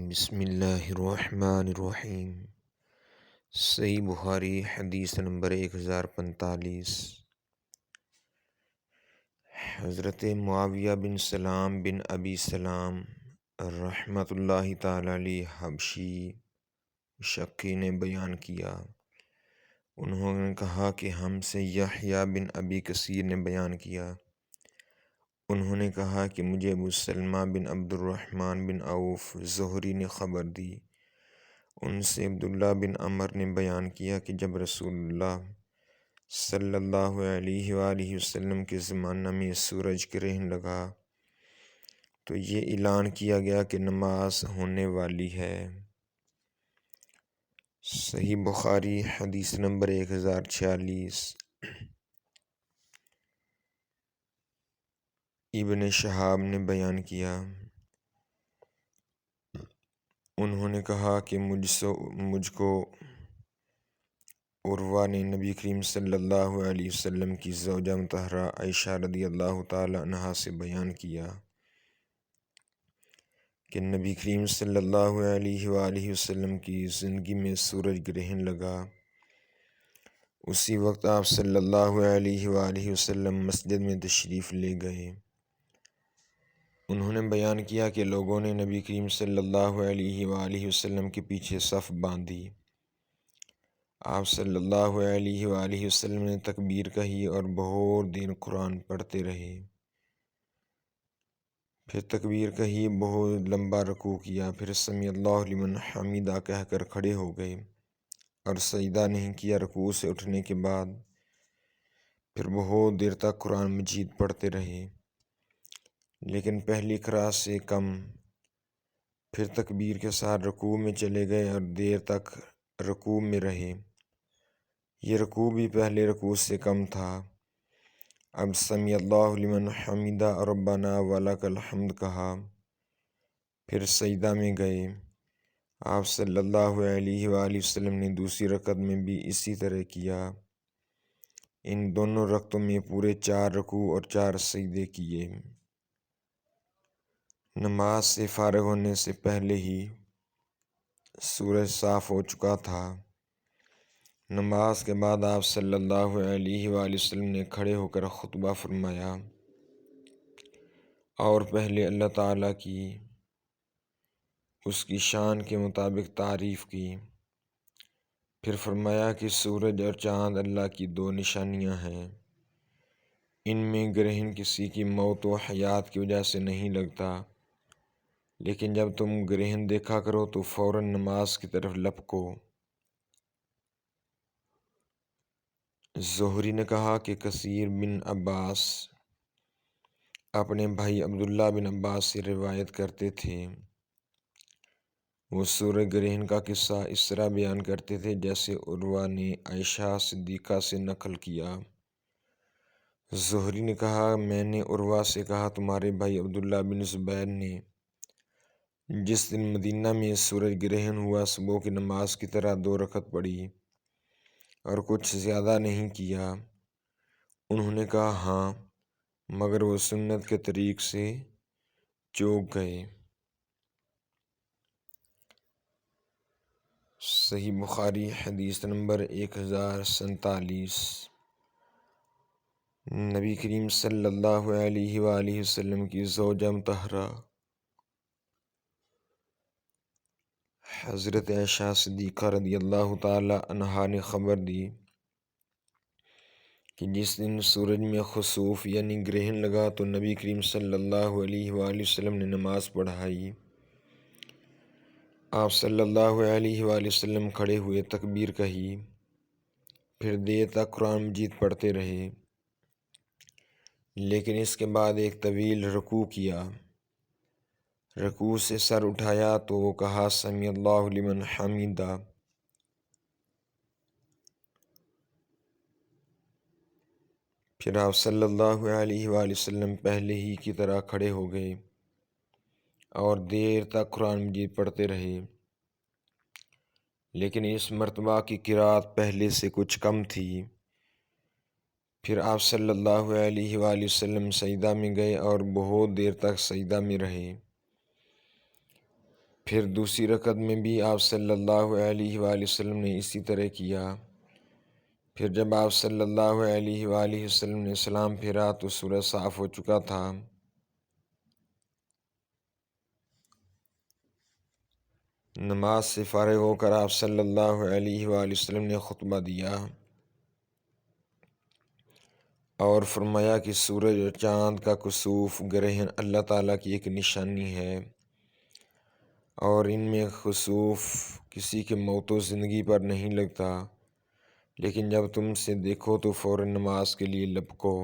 بسم اللہ الرحمن الرحیم۔ صحیح بخاری حدیث نمبر 1045۔ حضرت معاویہ بن سلام بن ابی سلام رحمۃ اللہ تعالی علیہ حبشی شقی نے بیان کیا، انہوں نے کہا کہ ہم سے یحییٰ بن ابی کثیر نے بیان کیا، انہوں نے کہا کہ مجھے ابو سلمہ بن عبد الرحمن بن عوف زہری نے خبر دی، ان سے عبداللہ بن عمر نے بیان کیا کہ جب رسول اللہ صلی اللہ علیہ وآلہ وسلم کے زمانہ میں سورج گرہن لگا تو یہ اعلان کیا گیا کہ نماز ہونے والی ہے۔ صحیح بخاری حدیث نمبر 1046۔ ابن شہاب نے بیان کیا، انہوں نے کہا کہ مجھ کو عروہ نے نبی کریم صلی اللہ علیہ وسلم کی زوجہ مطہرہ عائشہ رضی اللہ تعالی عنہا سے بیان کیا کہ نبی کریم صلی اللہ علیہ وآلہ وسلم کی زندگی میں سورج گرہن لگا، اسی وقت آپ صلی اللہ علیہ وآلہ وسلم مسجد میں تشریف لے گئے۔ انہوں نے بیان کیا کہ لوگوں نے نبی کریم صلی اللہ علیہ وآلہ وسلم کے پیچھے صف باندھی، آپ صلی اللہ علیہ وآلہ وسلم نے تکبیر کہی اور بہت دیر قرآن پڑھتے رہے، پھر تکبیر کہی، بہت لمبا رکوع کیا، پھر سمیع اللہ لمن حمیدہ کہہ کر کھڑے ہو گئے اور سجدہ نہیں کیا رکوع سے اٹھنے کے بعد، پھر بہت دیر تک قرآن مجید پڑھتے رہے لیکن پہلی قرأت سے کم، پھر تکبیر کے ساتھ رکوع میں چلے گئے اور دیر تک رکوع میں رہے، یہ رکوع بھی پہلے رکوع سے کم تھا۔ اب سمیع اللہ لمن حمیدہ ربنا ولک الحمد کہا، پھر سجدہ میں گئے۔ آپ صلی اللہ علیہ وآلہ وسلم نے دوسری رکعت میں بھی اسی طرح کیا، ان دونوں رکعتوں میں پورے 4 رکوع اور 4 سجدے کیے۔ نماز سے فارغ ہونے سے پہلے ہی سورج صاف ہو چکا تھا۔ نماز کے بعد آپ صلی اللہ علیہ وآلہ وسلم نے کھڑے ہو کر خطبہ فرمایا اور پہلے اللہ تعالیٰ کی اس کی شان کے مطابق تعریف کی، پھر فرمایا کہ سورج اور چاند اللہ کی 2 نشانیاں ہیں، ان میں گرہن کسی کی موت و حیات کی وجہ سے نہیں لگتا، لیکن جب تم گرہن دیکھا کرو تو فوراً نماز کی طرف لپکو۔ زہری نے کہا کہ کثیر بن عباس اپنے بھائی عبداللہ بن عباس سے روایت کرتے تھے، وہ سورج گرہن کا قصہ اس طرح بیان کرتے تھے جیسے عروہ نے عائشہ صدیقہ سے نقل کیا۔ زہری نے کہا، میں نے عروہ سے کہا تمہارے بھائی عبداللہ بن زبیر نے جس دن مدینہ میں سورج گرہن ہوا صبح کی نماز کی طرح 2 رکعت پڑھی اور کچھ زیادہ نہیں کیا؟ انہوں نے کہا ہاں، مگر وہ سنت کے طریق سے چوک گئے۔ صحیح بخاری حدیث نمبر 1047۔ نبی کریم صلی اللہ علیہ وآلہ وسلم کی زوجہ مطہرہ حضرت عائشہ صدیقہ رضی اللہ تعالی عنہا نے خبر دی کہ جس دن سورج میں خسوف یعنی گرہن لگا تو نبی کریم صلی اللہ علیہ وآلہ وسلم نے نماز پڑھائی، آپ صلی اللہ علیہ وآلہ وسلم کھڑے ہوئے، تکبیر کہی، پھر دیر تک قرآن مجید پڑھتے رہے، لیکن اس کے بعد ایک طویل رکوع کیا، رکوع سے سر اٹھایا تو وہ کہا سمیع اللہ لمن حمیدہ، پھر آپ صلی اللہ علیہ وآلہ وسلم پہلے ہی کی طرح کھڑے ہو گئے اور دیر تک قرآن مجید پڑھتے رہے، لیکن اس مرتبہ کی قرأت پہلے سے کچھ کم تھی۔ پھر آپ صلی اللہ علیہ وآلہ وسلم سجدہ میں گئے اور بہت دیر تک سجدہ میں رہے، پھر دوسری رکعت میں بھی آپ صلی اللہ علیہ وآلہ وسلم نے اسی طرح کیا۔ پھر جب آپ صلی اللہ علیہ وآلہ وسلم نے سلام پھیرا تو سورج صاف ہو چکا تھا۔ نماز سے فارغ ہو کر آپ صلی اللہ علیہ وآلہ وسلم نے خطبہ دیا اور فرمایا کہ سورج اور چاند کا کسوف گرہن اللہ تعالیٰ کی ایک نشانی ہے، اور ان میں خسوف کسی کے موت و زندگی پر نہیں لگتا، لیکن جب تم سے دیکھو تو فوراً نماز کے لیے لپکو۔